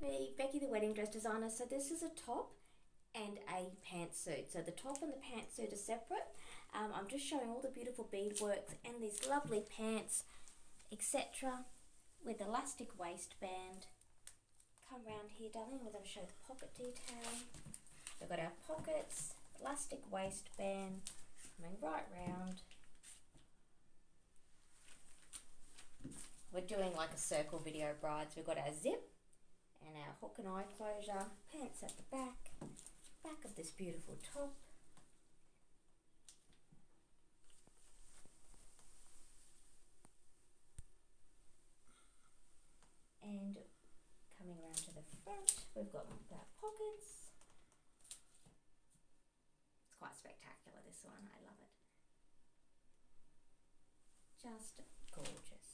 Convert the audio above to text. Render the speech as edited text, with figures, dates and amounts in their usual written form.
me, Becky the wedding dress designer. So this is a top and a pantsuit. So the top and the pantsuit are separate. I'm just showing all the beautiful beadworks and these lovely pants, etc. with elastic waistband. Come round here, darling. We're going to show the pocket detail. We've got our pockets, elastic waistband, coming right round. We're doing like a circle video, brides. We've got our zip and our hook and eye closure, pants at the back of this beautiful top. And coming around to the front, we've got our pockets. It's quite spectacular, this one. I love it. Just gorgeous.